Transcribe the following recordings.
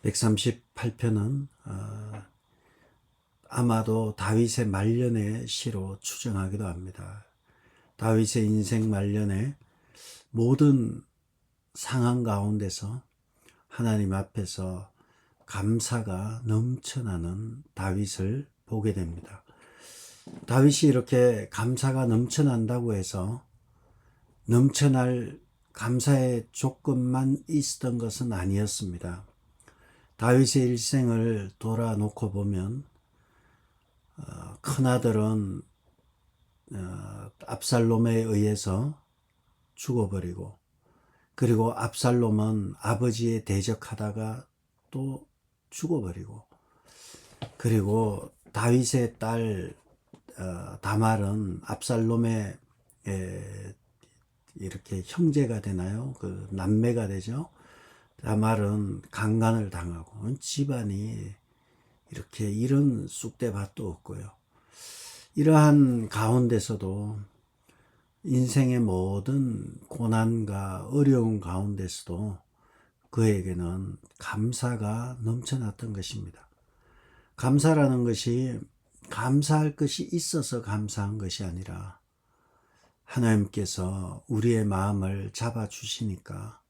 138편은 아마도 다윗의 말년의 시로 추정하기도 합니다. 다윗의 인생 말년에 모든 상황 가운데서 하나님 앞에서 감사가 넘쳐나는 다윗을 보게 됩니다. 다윗이 이렇게 감사가 넘쳐난다고 해서 넘쳐날 감사의 조건만 있었던 것은 아니었습니다. 다윗의 일생을 돌아놓고 보면 큰아들은 압살롬에 의해서 죽어버리고, 그리고 압살롬은 아버지에 대적하다가 또 죽어버리고, 그리고 다윗의 딸 다말은 압살롬의 이렇게 형제가 되나요? 그 남매가 되죠. 다말은 강간을 당하고, 집안이 이렇게 이런 쑥대밭도 없고요. 이러한 가운데서도 인생의 모든 고난과 어려운 가운데서도 그에게는 감사가 넘쳐났던 것입니다. 감사라는 것이 감사할 것이 있어서 감사한 것이 아니라 하나님께서 우리의 마음을 잡아주시니까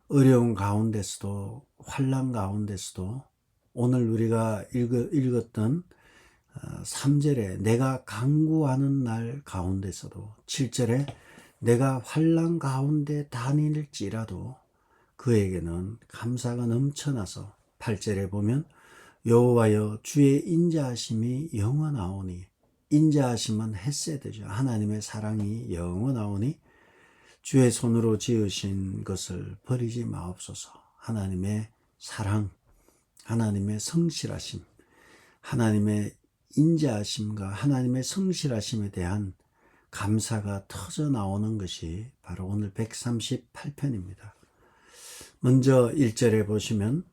어려운 가운데서도, 환난 가운데서도, 오늘 우리가 읽었던 3절에 내가 간구하는 날 가운데서도, 7절에 내가 환난 가운데 다닐지라도 그에게는 감사가 넘쳐나서, 8절에 보면 여호와여 주의 인자하심이 영원하오니, 인자하심은 헤세드죠. 하나님의 사랑이 영원하오니 주의 손으로 지으신 것을 버리지 마옵소서. 하나님의 사랑, 하나님의 성실하심, 하나님의 인자하심과 하나님의 성실하심에 대한 감사가 터져 나오는 것이 바로 오늘 138편입니다. 먼저 1절에 보시면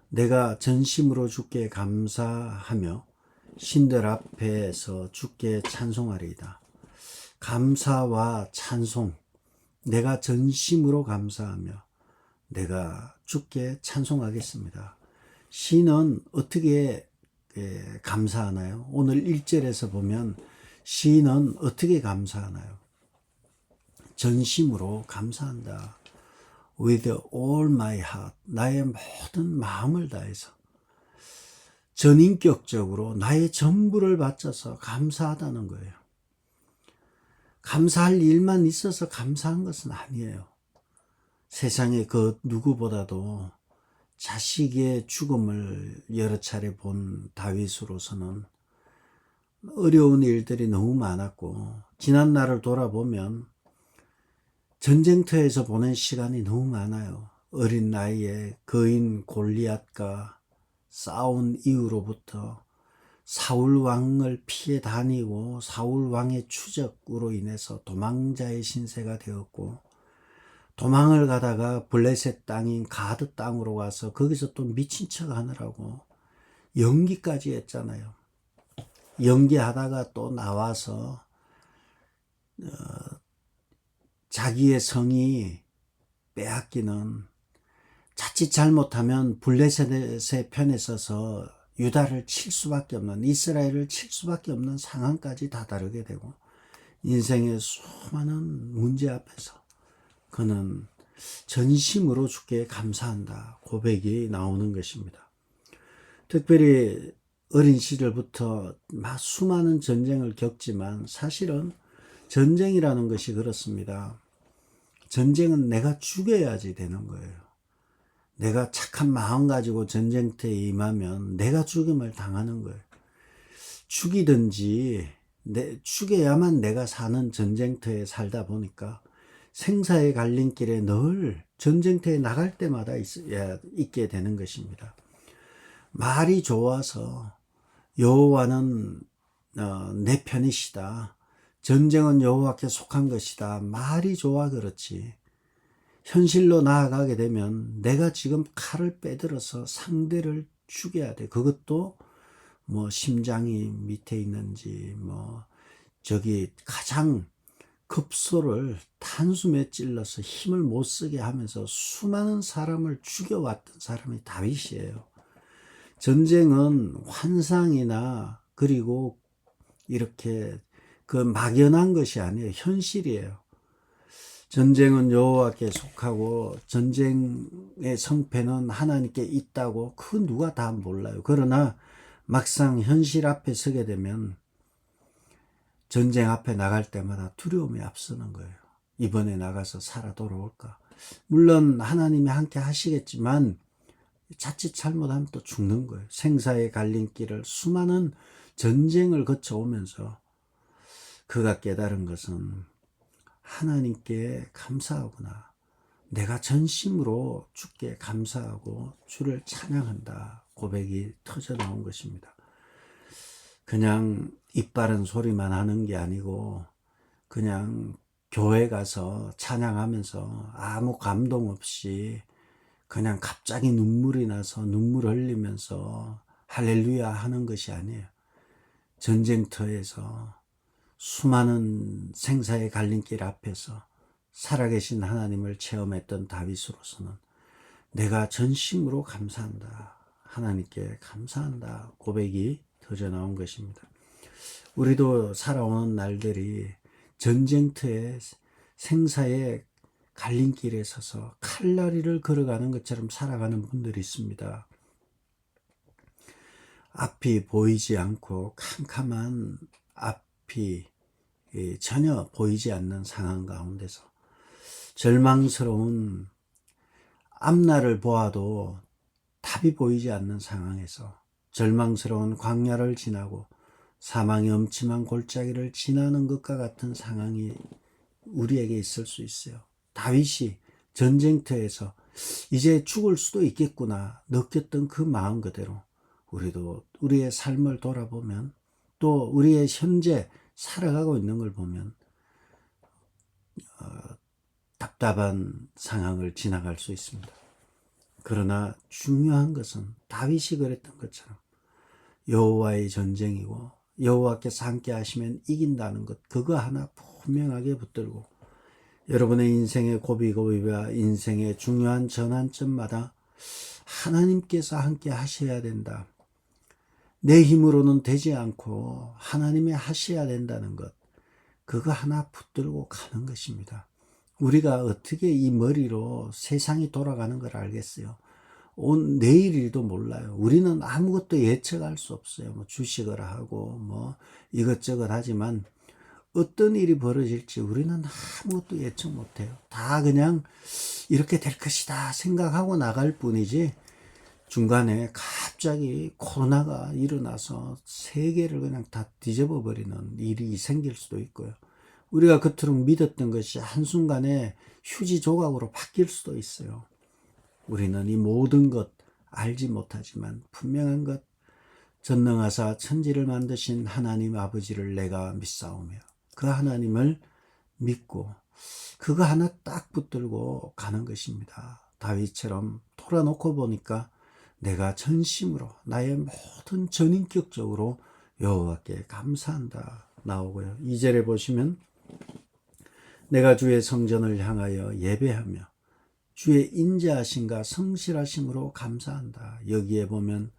내가 전심으로 주께 감사하며 신들 앞에서 주께 찬송하리이다. 감사와 찬송, 내가 전심으로 감사하며 내가 주께 찬송하겠습니다. 시인은 어떻게 감사하나요? 오늘 1절에서 보면 시인은 어떻게 감사하나요? 전심으로 감사한다. With all my heart, 나의 모든 마음을 다해서 전인격적으로 나의 전부를 바쳐서 감사하다는 거예요. 감사할 일만 있어서 감사한 것은 아니에요. 세상에 그 누구보다도 자식의 죽음을 여러 차례 본 다윗으로서는 어려운 일들이 너무 많았고, 지난 날을 돌아보면 전쟁터에서 보낸 시간이 너무 많아요. 어린 나이에 거인 골리앗과 싸운 이후로부터 사울 왕을 피해 다니고 사울 왕의 추적으로 인해서 도망자의 신세가 되었고, 도망을 가다가 블레셋 땅인 가드 땅으로 가서 거기서 또 미친 척 하느라고 연기까지 했잖아요. 연기하다가 또 나와서 자기의 성이 빼앗기는, 자칫 잘못하면 블레셋의 편에 서서 유다를 칠 수밖에 없는, 이스라엘을 칠 수밖에 없는 상황까지 다다르게 되고, 인생의 수많은 문제 앞에서 그는 전심으로 주께 감사한다 고백이 나오는 것입니다. 특별히 어린 시절부터 수많은 전쟁을 겪지만 사실은 전쟁이라는 것이 그렇습니다. 전쟁은 내가 죽여야지 되는 거예요. 내가 착한 마음 가지고 전쟁터에 임하면 내가 죽임을 당하는 거예요. 죽이든지 죽여야만 내가 사는 전쟁터에 살다 보니까 생사의 갈림길에 늘 전쟁터에 나갈 때마다 있게 되는 것입니다. 말이 좋아서 여호와는 내 편이시다, 전쟁은 여호와께 속한 것이다, 말이 좋아 그렇지 현실로 나아가게 되면 내가 지금 칼을 빼들어서 상대를 죽여야 돼. 그것도 뭐 심장이 밑에 있는지, 뭐 저기 가장 급소를 단숨에 찔러서 힘을 못 쓰게 하면서 수많은 사람을 죽여왔던 사람이 다윗이에요. 전쟁은 환상이나 그리고 이렇게 그 막연한 것이 아니에요. 현실이에요. 전쟁은 여호와께 속하고 전쟁의 성패는 하나님께 있다고 그 누가 다 몰라요. 그러나 막상 현실 앞에 서게 되면 전쟁 앞에 나갈 때마다 두려움이 앞서는 거예요. 이번에 나가서 살아 돌아올까? 물론 하나님이 함께 하시겠지만 자칫 잘못하면 또 죽는 거예요. 생사의 갈림길을 수많은 전쟁을 거쳐오면서 그가 깨달은 것은 하나님께 감사하구나. 내가 전심으로 주께 감사하고 주를 찬양한다. 고백이 터져 나온 것입니다. 그냥 입 바른 소리만 하는 게 아니고 그냥 교회 가서 찬양하면서 아무 감동 없이 그냥 갑자기 눈물이 나서 눈물 흘리면서 할렐루야 하는 것이 아니에요. 전쟁터에서 수많은 생사의 갈림길 앞에서 살아계신 하나님을 체험했던 다윗으로서는 내가 전심으로 감사한다. 하나님께 감사한다. 고백이 터져 나온 것입니다. 우리도 살아오는 날들이 전쟁터에 생사의 갈림길에 서서 칼날이를 걸어가는 것처럼 살아가는 분들이 있습니다. 앞이 보이지 않고 캄캄한 앞이 전혀 보이지 않는 상황 가운데서 절망스러운 앞날을 보아도 답이 보이지 않는 상황에서 절망스러운 광야를 지나고 사망의 엄침한 골짜기를 지나는 것과 같은 상황이 우리에게 있을 수 있어요. 다윗이 전쟁터에서 이제 죽을 수도 있겠구나 느꼈던 그 마음 그대로 우리도 우리의 삶을 돌아보면 또 우리의 현재 살아가고 있는 걸 보면 답답한 상황을 지나갈 수 있습니다. 그러나 중요한 것은 다윗이 그랬던 것처럼 여호와의 전쟁이고 여호와께서 함께 하시면 이긴다는 것 그거 하나 분명하게 붙들고 여러분의 인생의 고비고비와 인생의 중요한 전환점마다 하나님께서 함께 하셔야 된다. 내 힘으로는 되지 않고 하나님이 하셔야 된다는 것 그거 하나 붙들고 가는 것입니다. 우리가 어떻게 이 머리로 세상이 돌아가는 걸 알겠어요? 내일일도 몰라요. 우리는 아무것도 예측할 수 없어요. 뭐 주식을 하고 뭐 이것저것 하지만 어떤 일이 벌어질지 우리는 아무것도 예측 못해요. 다 그냥 이렇게 될 것이다 생각하고 나갈 뿐이지 중간에 갑자기 코로나가 일어나서 세계를 그냥 다 뒤집어 버리는 일이 생길 수도 있고요. 우리가 그토록 믿었던 것이 한순간에 휴지 조각으로 바뀔 수도 있어요. 우리는 이 모든 것 알지 못하지만 분명한 것 전능하사 천지를 만드신 하나님 아버지를 내가 믿사오며 그 하나님을 믿고 그거 하나 딱 붙들고 가는 것입니다. 다윗처럼 돌아놓고 보니까 내가 전심으로 나의 모든 전인격적으로 여호와께 감사한다 나오고요. 2절에 보시면 내가 주의 성전을 향하여 예배하며 주의 인자하심과 성실하심으로 감사한다. 여기에 보면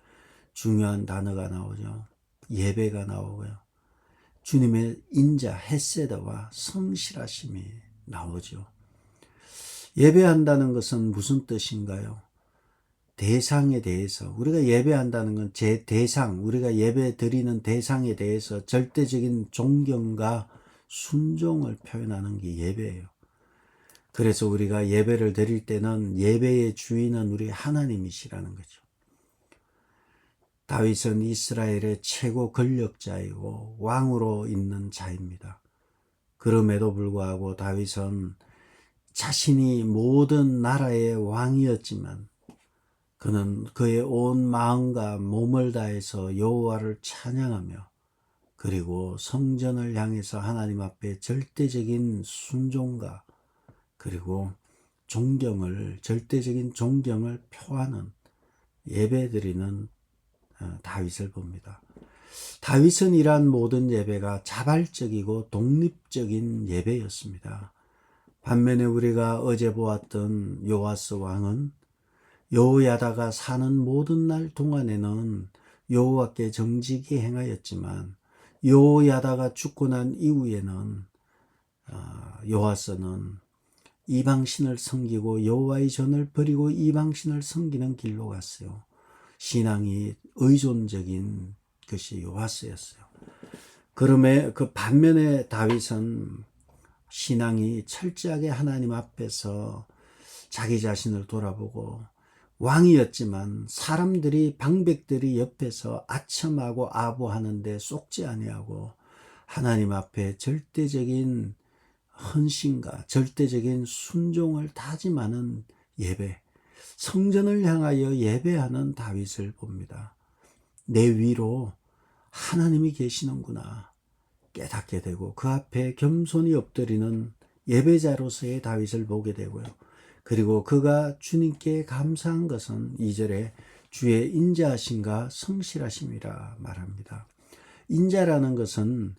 중요한 단어가 나오죠. 예배가 나오고요. 주님의 인자 헤세드와 성실하심이 나오죠. 예배한다는 것은 무슨 뜻인가요? 대상에 대해서 우리가 예배한다는 건 제 대상 우리가 예배 드리는 대상에 대해서 절대적인 존경과 순종을 표현하는 게 예배예요. 그래서 우리가 예배를 드릴 때는 예배의 주인은 우리 하나님이시라는 거죠. 다윗은 이스라엘의 최고 권력자이고 왕으로 있는 자입니다. 그럼에도 불구하고 다윗은 자신이 모든 나라의 왕이었지만 그는 그의 온 마음과 몸을 다해서 여호와를 찬양하며 그리고 성전을 향해서 하나님 앞에 절대적인 순종과 그리고 절대적인 존경을 표하는 예배드리는 다윗을 봅니다. 다윗은 이러한 모든 예배가 자발적이고 독립적인 예배였습니다. 반면에 우리가 어제 보았던 요아스 왕은 여호야다가 사는 모든 날 동안에는 여호와께 정직히 행하였지만 여호야다가 죽고 난 이후에는 요아스는 이방신을 섬기고 여호와의 전을 버리고 이방신을 섬기는 길로 갔어요. 신앙이 의존적인 것이 요아스였어요. 그러면 그 반면에 다윗은 신앙이 철저하게 하나님 앞에서 자기 자신을 돌아보고 왕이었지만 사람들이 방백들이 옆에서 아첨하고 아부하는데 쏙지 아니하고 하나님 앞에 절대적인 헌신과 절대적인 순종을 다짐하는 예배, 성전을 향하여 예배하는 다윗을 봅니다. 내 위로 하나님이 계시는구나 깨닫게 되고 그 앞에 겸손히 엎드리는 예배자로서의 다윗을 보게 되고요. 그리고 그가 주님께 감사한 것은 2절에 주의 인자하심과 성실하심이라 말합니다. 인자라는 것은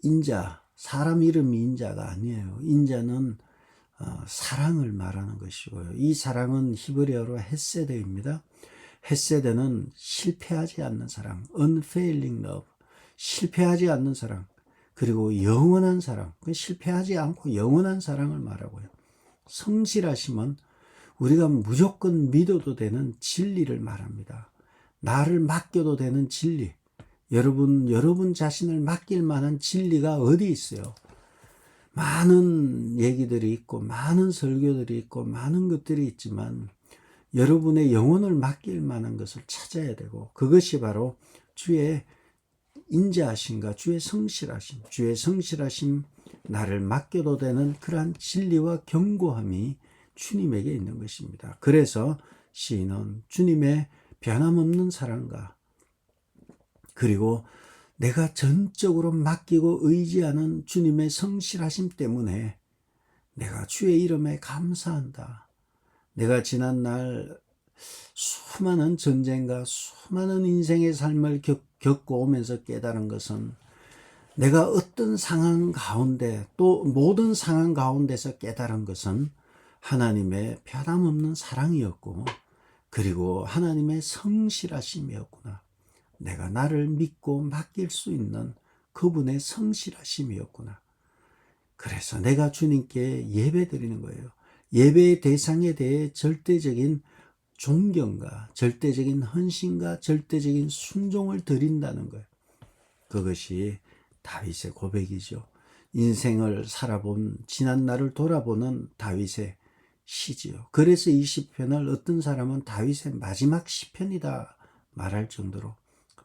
인자, 사람 이름이 인자가 아니에요. 인자는 사랑을 말하는 것이고요. 이 사랑은 히브리어로 헤세드입니다. 헤세드는 실패하지 않는 사랑, unfailing love, 실패하지 않는 사랑, 그리고 영원한 사랑, 실패하지 않고 영원한 사랑을 말하고요. 성실하심은 우리가 무조건 믿어도 되는 진리를 말합니다. 나를 맡겨도 되는 진리. 여러분 자신을 맡길 만한 진리가 어디 있어요? 많은 얘기들이 있고 많은 설교들이 있고 많은 것들이 있지만 여러분의 영혼을 맡길 만한 것을 찾아야 되고 그것이 바로 주의 인자하심과 주의 성실하심, 나를 맡겨도 되는 그러한 진리와 견고함이 주님에게 있는 것입니다. 그래서 시인은 주님의 변함없는 사랑과 그리고 내가 전적으로 맡기고 의지하는 주님의 성실하심 때문에 내가 주의 이름에 감사한다. 내가 지난날 수많은 전쟁과 수많은 인생의 삶을 겪고 오면서 깨달은 것은 내가 어떤 상황 가운데 또 모든 상황 가운데서 깨달은 것은 하나님의 변함없는 사랑이었고 그리고 하나님의 성실하심이었구나. 내가 나를 믿고 맡길 수 있는 그분의 성실하심이었구나. 그래서 내가 주님께 예배 드리는 거예요. 예배의 대상에 대해 절대적인 존경과 절대적인 헌신과 절대적인 순종을 드린다는 거예요. 그것이 다윗의 고백이죠. 인생을 살아본 지난 날을 돌아보는 다윗의 시지요. 그래서 이 시편을 어떤 사람은 다윗의 마지막 시편이다 말할 정도로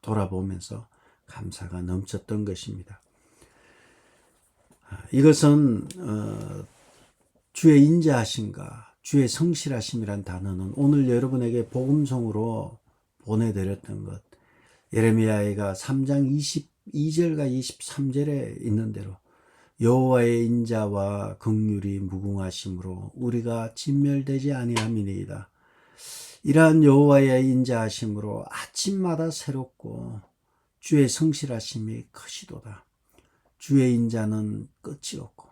돌아보면서 감사가 넘쳤던 것입니다. 이것은 주의 인자하심과 주의 성실하심이란 단어는 오늘 여러분에게 복음송으로 보내드렸던 것, 예레미야가 3장 22절과 23절에 있는 대로 여호와의 인자와 긍휼이 무궁하심으로 우리가 진멸되지 아니함이니이다. 이러한 여호와의 인자하심으로 아침마다 새롭고 주의 성실하심이 크시도다. 주의 인자는 끝이 없고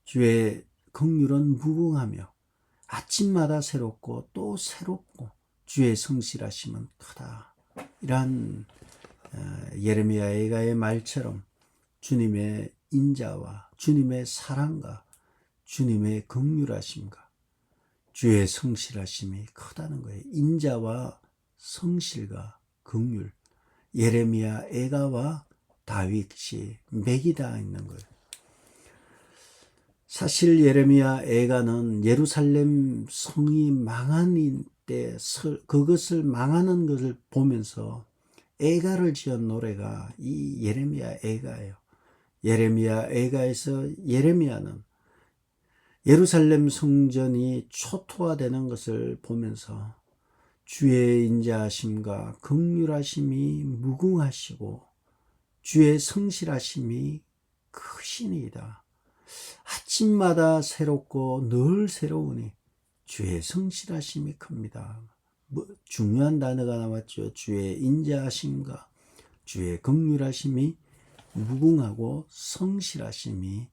주의 긍휼은 무궁하며 아침마다 새롭고 또 새롭고 주의 성실하심은 크다. 이러한 예레미야 애가의 말처럼 주님의 인자와 주님의 사랑과 주님의 긍휼하심과 주의 성실하심이 크다는 거예요. 인자와 성실과 긍휼, 예레미야 애가와 다윗이 맥이 닿아 있는 거예요. 사실 예레미야 애가는 예루살렘 성이 망한 때 그것을 망하는 것을 보면서 애가를 지은 노래가 이 예레미야 애가예요. 예레미야 애가에서 예레미야는 예루살렘 성전이 초토화되는 것을 보면서 주의 인자하심과 긍휼하심이 무궁하시고 주의 성실하심이 크시니이다. 아침마다 새롭고 늘 새로우니 주의 성실하심이 큽니다. 중요한 단어가 나왔죠. 주의 인자하심과 주의 긍휼하심이 무궁하고 성실하심이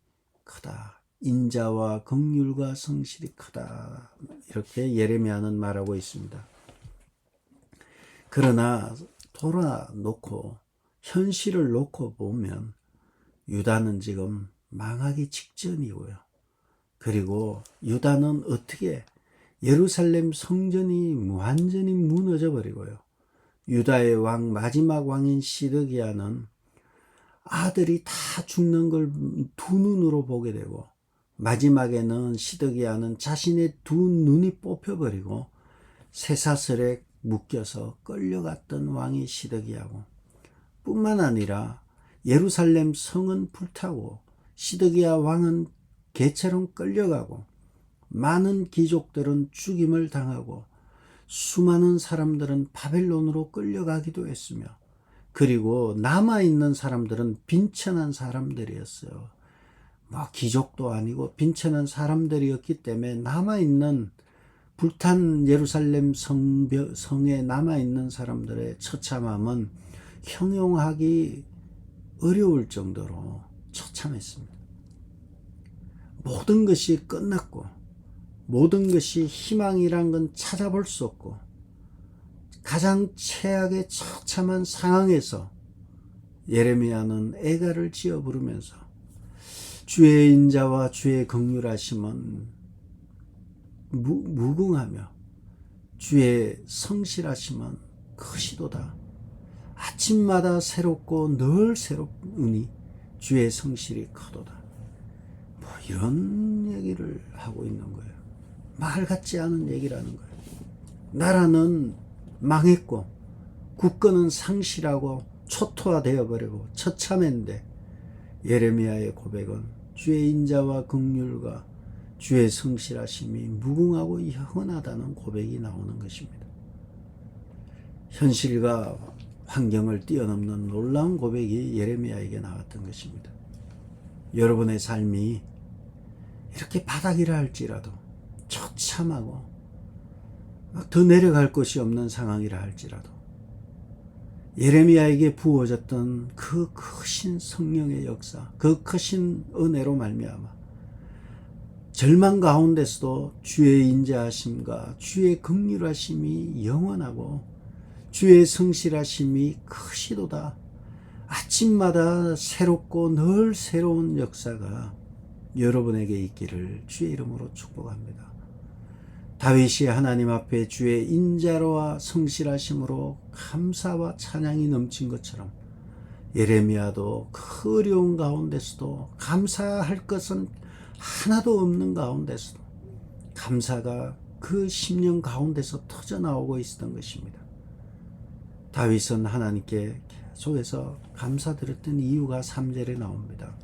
크다. 인자와 긍휼과 성실이 크다. 이렇게 예레미야는 말하고 있습니다. 그러나 돌아놓고 현실을 놓고 보면 유다는 지금 망하기 직전이고요. 그리고 유다는 어떻게 예루살렘 성전이 완전히 무너져 버리고요. 유다의 왕 마지막 왕인 시드기야는 아들이 다 죽는 걸 두 눈으로 보게 되고 마지막에는 시드기야는 자신의 두 눈이 뽑혀버리고 쇠사슬에 묶여서 끌려갔던 왕이 시드기야고 뿐만 아니라 예루살렘 성은 불타고 시드기야 왕은 개처럼 끌려가고 많은 귀족들은 죽임을 당하고 수많은 사람들은 바벨론으로 끌려가기도 했으며 그리고 남아있는 사람들은 빈천한 사람들이었어요. 귀족도 아니고 빈천한 사람들이었기 때문에 남아있는 불탄 예루살렘 성에 남아있는 사람들의 처참함은 형용하기 어려울 정도로 처참했습니다. 모든 것이 끝났고 모든 것이 희망이란 건 찾아볼 수 없고 가장 최악의 처참한 상황에서 예레미야는 애가를 지어 부르면서 주의 인자와 주의 긍휼하심은 무궁하며 주의 성실하심은 크시도다. 아침마다 새롭고 늘 새롭으니 주의 성실이 크도다. 이런 얘기를 하고 있는 거예요. 말 같지 않은 얘기라는 거예요. 나라는 망했고 국권은 상실하고 초토화되어 버리고 처참했는데 예레미야의 고백은 주의 인자와 긍휼과 주의 성실하심이 무궁하고 영원하다는 고백이 나오는 것입니다. 현실과 환경을 뛰어넘는 놀라운 고백이 예레미야에게 나왔던 것입니다. 여러분의 삶이 이렇게 바닥이라 할지라도 처참하고 더 내려갈 것이 없는 상황이라 할지라도 예레미야에게 부어졌던 그 크신 성령의 역사, 그 크신 은혜로 말미암아 절망 가운데서도 주의 인자하심과 주의 긍휼하심이 영원하고 주의 성실하심이 크시도다. 아침마다 새롭고 늘 새로운 역사가 여러분에게 있기를 주의 이름으로 축복합니다. 다윗이 하나님 앞에 주의 인자로와 성실하심으로 감사와 찬양이 넘친 것처럼 예레미야도 그 어려운 가운데서도 감사할 것은 하나도 없는 가운데서도 감사가 그 심령 가운데서 터져나오고 있었던 것입니다. 다윗은 하나님께 계속해서 감사드렸던 이유가 3절에 나옵니다.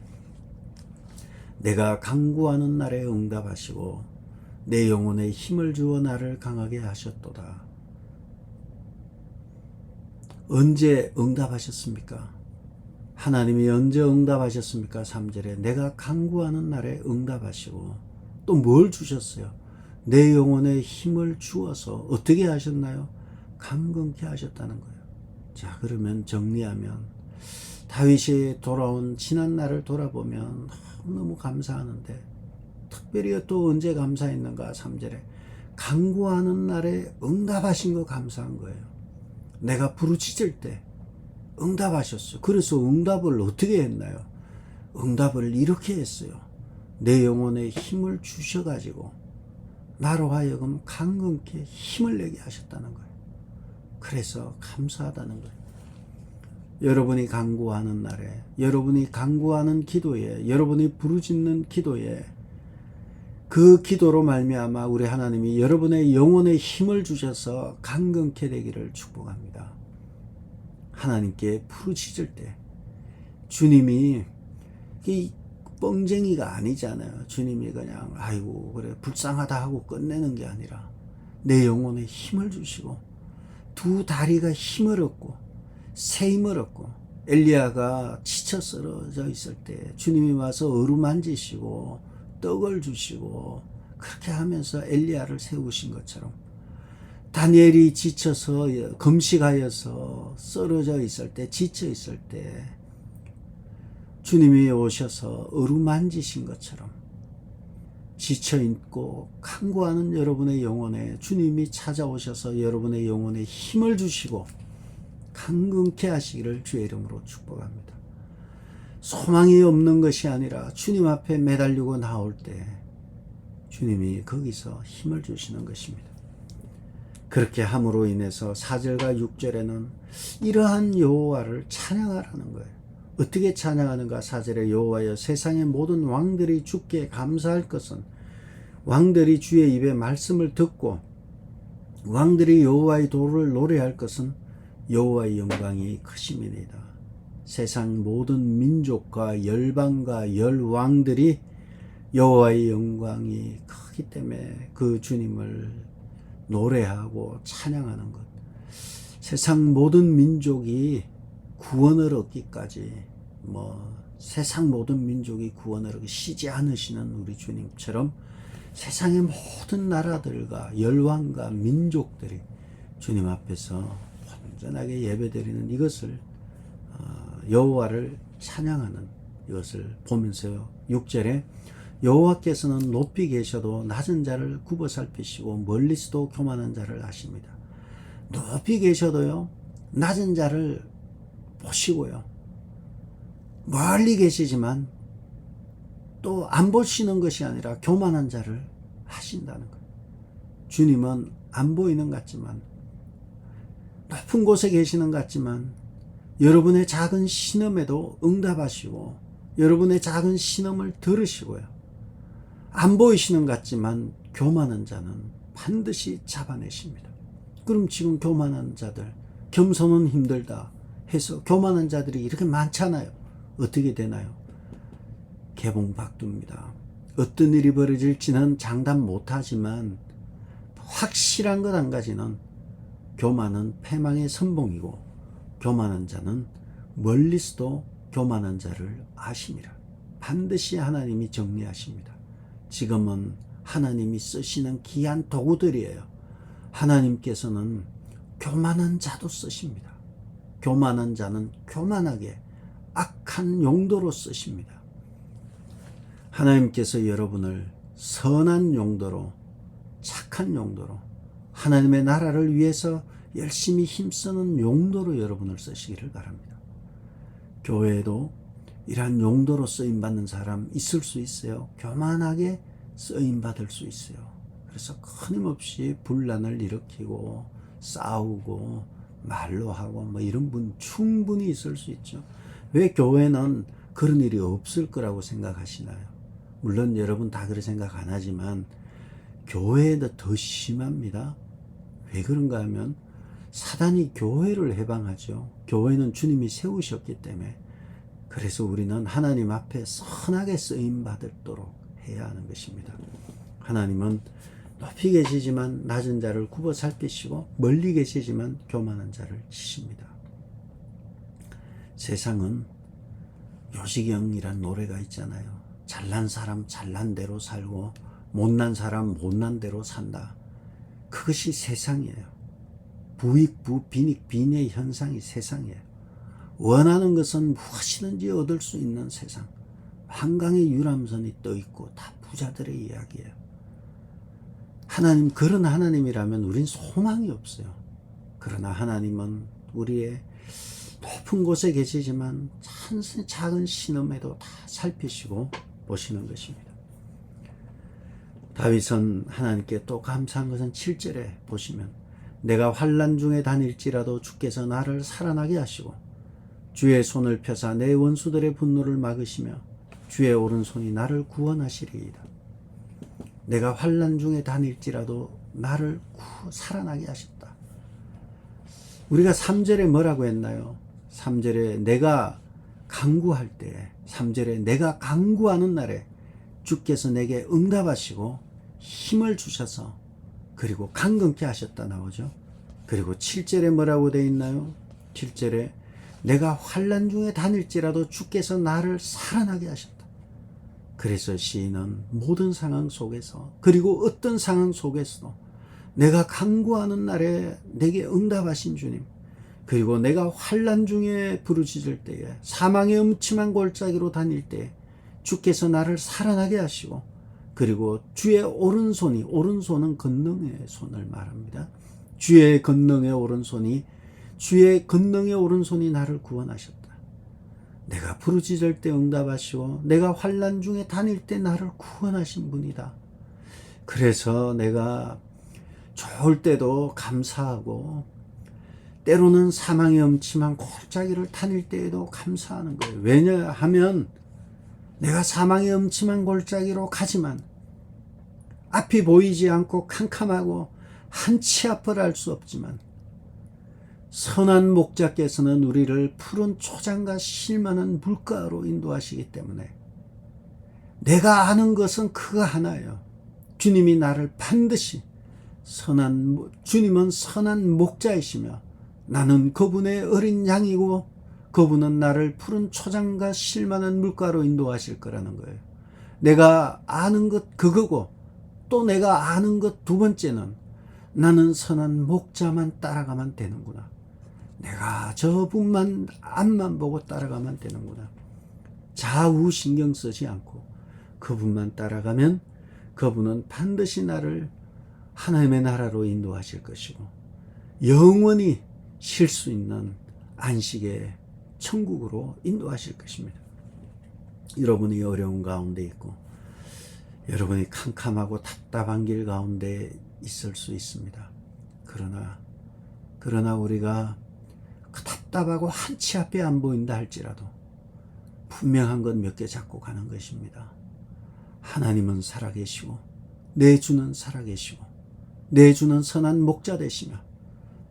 내가 간구하는 날에 응답하시고 내 영혼에 힘을 주어 나를 강하게 하셨도다. 언제 응답하셨습니까? 하나님이 언제 응답하셨습니까? 3절에 내가 간구하는 날에 응답하시고 또 뭘 주셨어요? 내 영혼에 힘을 주어서 어떻게 하셨나요? 강건케 하셨다는 거예요. 자, 그러면 정리하면 다윗이 돌아온 지난 날을 돌아보면 너무 감사하는데 특별히 또 언제 감사했는가? 3절에 간구하는 날에 응답하신 거 감사한 거예요. 내가 부르짖을 때 응답하셨어요. 그래서 응답을 어떻게 했나요? 응답을 이렇게 했어요. 내 영혼에 힘을 주셔가지고 나로 하여금 강건케 힘을 내게 하셨다는 거예요. 그래서 감사하다는 거예요. 여러분이 간구하는 날에, 여러분이 간구하는 기도에, 여러분이 부르짖는 기도에 그 기도로 말미암아 우리 하나님이 여러분의 영혼에 힘을 주셔서 강건케 되기를 축복합니다. 하나님께 부르짖을 때 주님이 뻥쟁이가 아니잖아요. 주님이 그냥 아이고 그래 불쌍하다 하고 끝내는 게 아니라 내 영혼에 힘을 주시고 두 다리가 힘을 얻고 새 힘을 얻고 엘리야가 지쳐 쓰러져 있을 때 주님이 와서 어루만지시고 떡을 주시고 그렇게 하면서 엘리야를 세우신 것처럼 다니엘이 지쳐서 금식하여서 쓰러져 있을 때, 지쳐 있을 때 주님이 오셔서 어루만지신 것처럼 지쳐있고 간구하는 여러분의 영혼에 주님이 찾아오셔서 여러분의 영혼에 힘을 주시고 강건케 하시기를 주의 이름으로 축복합니다. 소망이 없는 것이 아니라 주님 앞에 매달리고 나올 때 주님이 거기서 힘을 주시는 것입니다. 그렇게 함으로 인해서 4절과 6절에는 이러한 여호와를 찬양하라는 거예요. 어떻게 찬양하는가? 4절에 여호와여 세상의 모든 왕들이 주께 감사할 것은 왕들이 주의 입에 말씀을 듣고 왕들이 여호와의 도를 노래할 것은 여호와의 영광이 크심이니이다. 세상 모든 민족과 열방과 열왕들이 여호와의 영광이 크기 때문에 그 주님을 노래하고 찬양하는 것. 세상 모든 민족이 구원을 얻기까지 세상 모든 민족이 구원을 얻기 쉬지 않으시는 우리 주님처럼 세상의 모든 나라들과 열왕과 민족들이 주님 앞에서 온전하게 예배드리는 이것을 여호와를 찬양하는 이것을 보면서요. 6절에 여호와께서는 높이 계셔도 낮은 자를 굽어 살피시고 멀리서도 교만한 자를 아십니다. 높이 계셔도요. 낮은 자를 보시고요. 멀리 계시지만 또 안 보시는 것이 아니라 교만한 자를 하신다는 거예요. 주님은 안 보이는 것 같지만 높은 곳에 계시는 것 같지만 여러분의 작은 신음에도 응답하시고 여러분의 작은 신음을 들으시고요. 안 보이시는 것 같지만 교만한 자는 반드시 잡아내십니다. 그럼 지금 교만한 자들, 겸손은 힘들다 해서 교만한 자들이 이렇게 많잖아요. 어떻게 되나요? 개봉박두입니다. 어떤 일이 벌어질지는 장담 못하지만 확실한 것 한 가지는 교만은 패망의 선봉이고 교만한 자는 멀리서도 교만한 자를 아심이라. 반드시 하나님이 정리하십니다. 지금은 하나님이 쓰시는 귀한 도구들이에요. 하나님께서는 교만한 자도 쓰십니다. 교만한 자는 교만하게 악한 용도로 쓰십니다. 하나님께서 여러분을 선한 용도로, 착한 용도로, 하나님의 나라를 위해서 열심히 힘쓰는 용도로 여러분을 쓰시기를 바랍니다. 교회에도 이러한 용도로 쓰임받는 사람 있을 수 있어요. 교만하게 쓰임받을 수 있어요. 그래서 끊임없이 분란을 일으키고 싸우고 말로 하고 이런 분 충분히 있을 수 있죠. 왜 교회는 그런 일이 없을 거라고 생각하시나요? 물론 여러분 다 그렇게 생각 안 하지만 교회에도 더 심합니다. 왜 그런가 하면 사단이 교회를 해방하죠. 교회는 주님이 세우셨기 때문에. 그래서 우리는 하나님 앞에 선하게 쓰임받도록 해야 하는 것입니다. 하나님은 높이 계시지만 낮은 자를 굽어 살피시고 멀리 계시지만 교만한 자를 치십니다. 세상은 요지경이란 노래가 있잖아요. 잘난 사람 잘난 대로 살고 못난 사람 못난 대로 산다. 그것이 세상이에요. 부익부 빈익 빈의 현상이 세상이에요. 원하는 것은 무엇이든지 얻을 수 있는 세상. 한강에 유람선이 떠 있고 다 부자들의 이야기예요. 하나님, 그런 하나님이라면 우린 소망이 없어요. 그러나 하나님은 우리의 높은 곳에 계시지만 작은 신음에도 다 살피시고 보시는 것입니다. 다윗은 하나님께 또 감사한 것은 7절에 보시면 내가 환난 중에 다닐지라도 주께서 나를 살아나게 하시고 주의 손을 펴사 내 원수들의 분노를 막으시며 주의 오른손이 나를 구원하시리이다. 내가 환난 중에 다닐지라도 나를 살아나게 하셨다. 우리가 3절에 뭐라고 했나요? 3절에 내가 간구할 때, 3절에 내가 간구하는 날에 주께서 내게 응답하시고 힘을 주셔서 그리고 강건케 하셨다 나오죠. 그리고 7절에 뭐라고 되어 있나요? 7절에 내가 환난 중에 다닐지라도 주께서 나를 살아나게 하셨다. 그래서 시인은 모든 상황 속에서 그리고 어떤 상황 속에서도 내가 간구하는 날에 내게 응답하신 주님, 그리고 내가 환난 중에 부르짖을 때에, 사망의 음침한 골짜기로 다닐 때에 주께서 나를 살아나게 하시고, 그리고 주의 오른손이, 오른손은 권능의 손을 말합니다. 주의 권능의 오른손이 나를 구원하셨다. 내가 부르짖을 때 응답하시고 내가 환난 중에 다닐 때 나를 구원하신 분이다. 그래서 내가 좋을 때도 감사하고 때로는 사망의 음침한 골짜기를 다닐 때에도 감사하는 거예요. 왜냐하면 내가 사망의 음침한 골짜기로 가지만 앞이 보이지 않고 캄캄하고 한치 앞을 알 수 없지만 선한 목자께서는 우리를 푸른 초장과 쉴만한 물가로 인도하시기 때문에 내가 아는 것은 그거 하나예요. 주님이 나를 반드시 주님은 선한 목자이시며 나는 그분의 어린 양이고 그분은 나를 푸른 초장과 쉴만한 물가로 인도하실 거라는 거예요. 내가 아는 것 그거고, 또 내가 아는 것 두 번째는 나는 선한 목자만 따라가면 되는구나. 내가 저분만 앞만 보고 따라가면 되는구나. 좌우 신경 쓰지 않고 그분만 따라가면 그분은 반드시 나를 하나님의 나라로 인도하실 것이고 영원히 쉴 수 있는 안식의 천국으로 인도하실 것입니다. 여러분이 어려운 가운데 있고 여러분이 캄캄하고 답답한 길 가운데 있을 수 있습니다. 그러나 우리가 그 답답하고 한치 앞에 안 보인다 할지라도 분명한 것 몇 개 잡고 가는 것입니다. 하나님은 살아계시고 내 주는 살아계시고 내 주는 선한 목자 되시며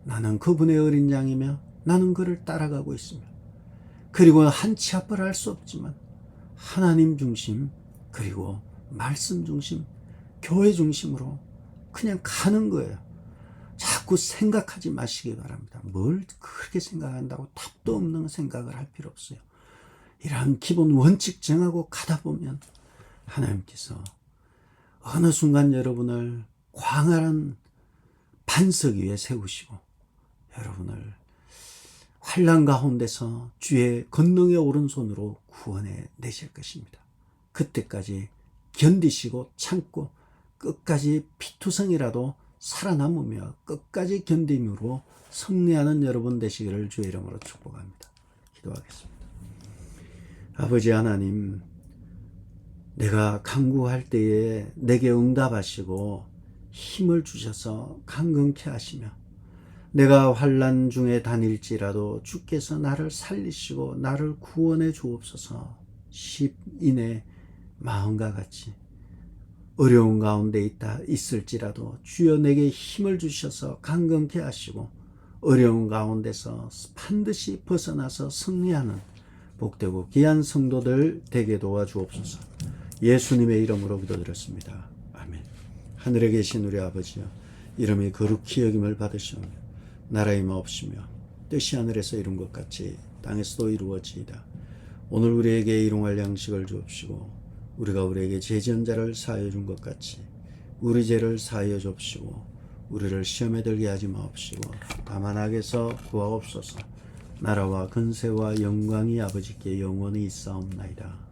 나는 그분의 어린 양이며 나는 그를 따라가고 있으며, 그리고 한치 앞을 알 수 없지만 하나님 중심, 그리고 말씀 중심, 교회 중심으로 그냥 가는 거예요. 자꾸 생각하지 마시기 바랍니다. 뭘 그렇게 생각한다고 답도 없는 생각을 할 필요 없어요. 이러한 기본 원칙 정하고 가다 보면 하나님께서 어느 순간 여러분을 광활한 반석 위에 세우시고 여러분을 환난 가운데서 주의 권능의 오른손으로 구원해 내실 것입니다. 그때까지 견디시고 참고 끝까지 피투성이라도 살아남으며 끝까지 견딤으로 승리하는 여러분 되시기를 주의 이름으로 축복합니다. 기도하겠습니다. 아버지 하나님, 내가 간구할 때에 내게 응답하시고 힘을 주셔서 강건케 하시며 내가 환난 중에 다닐지라도 주께서 나를 살리시고 나를 구원해 주옵소서. 10인의 마음과 같이 어려운 가운데 있을지라도 주여 내게 힘을 주셔서 강건케 하시고 어려운 가운데서 반드시 벗어나서 승리하는 복되고 귀한 성도들 되게 도와주옵소서. 예수님의 이름으로 기도드렸습니다. 아멘. 하늘에 계신 우리 아버지여, 이름이 거룩히 여김을 받으시오며 나라의 마옵시며 뜻이 하늘에서 이룬 것 같이 땅에서도 이루어지이다. 오늘 우리에게 일용할 양식을 주옵시고 우리가 우리에게 죄지은 자를 사하여 준 것 같이 우리 죄를 사하여 줍시고 우리를 시험에 들게 하지 마옵시고 다만 악에서 구하옵소서. 나라와 근세와 영광이 아버지께 영원히 있사옵나이다.